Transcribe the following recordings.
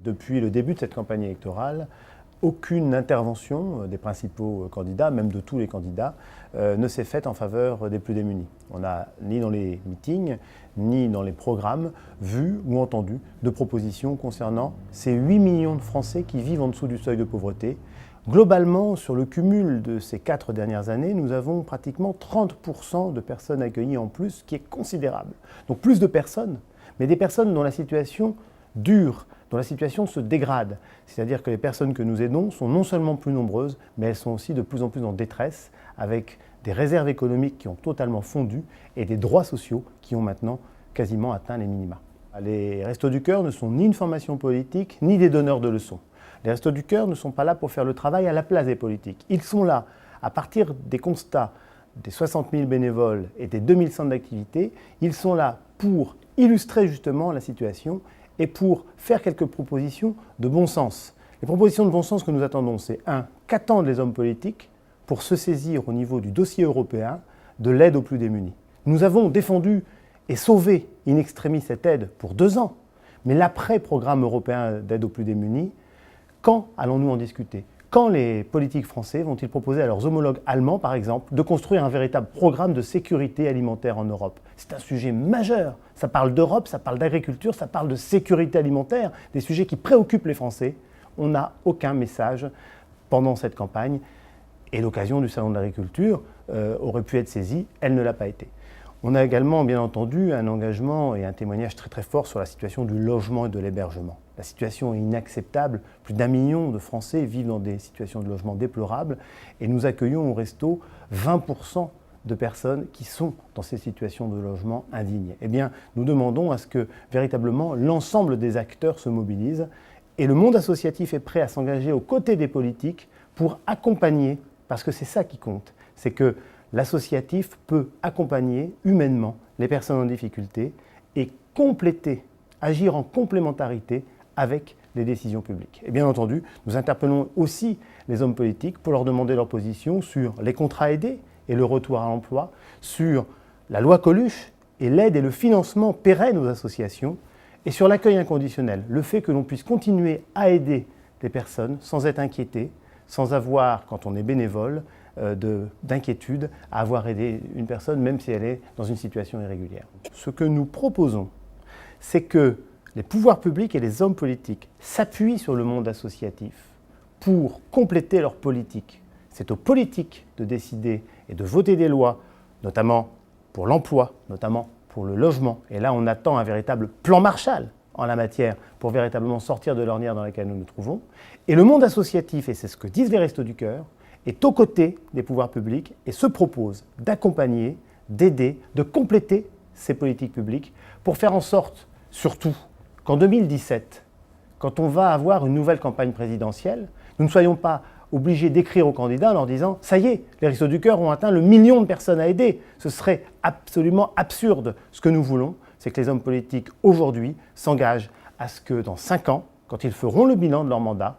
Depuis le début de cette campagne électorale, aucune intervention des principaux candidats, même de tous les candidats, ne s'est faite en faveur des plus démunis. On n'a ni dans les meetings, ni dans les programmes, vu ou entendu de propositions concernant ces 8 millions de Français qui vivent en dessous du seuil de pauvreté. Globalement, sur le cumul de ces 4 dernières années, nous avons pratiquement 30% de personnes accueillies en plus, ce qui est considérable. Donc plus de personnes, mais des personnes dont la situation dure, dont la situation se dégrade. C'est-à-dire que les personnes que nous aidons sont non seulement plus nombreuses, mais elles sont aussi de plus en plus en détresse, avec des réserves économiques qui ont totalement fondu et des droits sociaux qui ont maintenant quasiment atteint les minima. Les Restos du Cœur ne sont ni une formation politique, ni des donneurs de leçons. Les Restos du Cœur ne sont pas là pour faire le travail à la place des politiques. Ils sont là, à partir des constats des 60 000 bénévoles et des 2000 centres d'activité, ils sont là pour illustrer justement la situation et pour faire quelques propositions de bon sens. Les propositions de bon sens que nous attendons, c'est 1. Qu'attendent les hommes politiques pour se saisir au niveau du dossier européen de l'aide aux plus démunis. Nous avons défendu et sauvé in extremis cette aide pour 2 ans, mais l'après-programme européen d'aide aux plus démunis, quand allons-nous en discuter ? Quand les politiques français vont-ils proposer à leurs homologues allemands, par exemple, de construire un véritable programme de sécurité alimentaire en Europe ? C'est un sujet majeur. Ça parle d'Europe, ça parle d'agriculture, ça parle de sécurité alimentaire, des sujets qui préoccupent les Français. On n'a aucun message pendant cette campagne et l'occasion du Salon de l'agriculture aurait pu être saisie, elle ne l'a pas été. On a également, bien entendu, un engagement et un témoignage très très fort sur la situation du logement et de l'hébergement. La situation est inacceptable. Plus d'1 million de Français vivent dans des situations de logement déplorables et nous accueillons au resto 20% de personnes qui sont dans ces situations de logement indignes. Eh bien, nous demandons à ce que véritablement l'ensemble des acteurs se mobilisent et le monde associatif est prêt à s'engager aux côtés des politiques pour accompagner, parce que c'est ça qui compte, c'est que l'associatif peut accompagner humainement les personnes en difficulté et compléter, agir en complémentarité avec les décisions publiques. Et bien entendu, nous interpellons aussi les hommes politiques pour leur demander leur position sur les contrats aidés et le retour à l'emploi, sur la loi Coluche et l'aide et le financement pérenne aux associations, et sur l'accueil inconditionnel, le fait que l'on puisse continuer à aider des personnes sans être inquiété, sans avoir, quand on est bénévole, d'inquiétude à avoir aidé une personne, même si elle est dans une situation irrégulière. Ce que nous proposons, c'est que les pouvoirs publics et les hommes politiques s'appuient sur le monde associatif pour compléter leur politique. C'est aux politiques de décider et de voter des lois, notamment pour l'emploi, notamment pour le logement. Et là, on attend un véritable plan Marshall en la matière pour véritablement sortir de l'ornière dans laquelle nous nous trouvons. Et le monde associatif, et c'est ce que disent les Restos du Cœur, est aux côtés des pouvoirs publics et se propose d'accompagner, d'aider, de compléter ces politiques publiques pour faire en sorte, surtout, qu'en 2017, quand on va avoir une nouvelle campagne présidentielle, nous ne soyons pas obligés d'écrire aux candidats en leur disant « ça y est, les Restos du Cœur ont atteint le 1 million de personnes à aider ». Ce serait absolument absurde. Ce que nous voulons, c'est que les hommes politiques, aujourd'hui, s'engagent à ce que dans 5 ans, quand ils feront le bilan de leur mandat,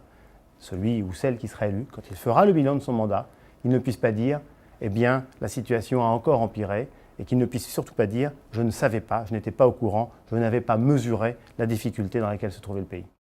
celui ou celle qui sera élu, quand il fera le bilan de son mandat, il ne puisse pas dire « eh bien, la situation a encore empiré » et qu'il ne puisse surtout pas dire « je ne savais pas, je n'étais pas au courant, je n'avais pas mesuré la difficulté dans laquelle se trouvait le pays ».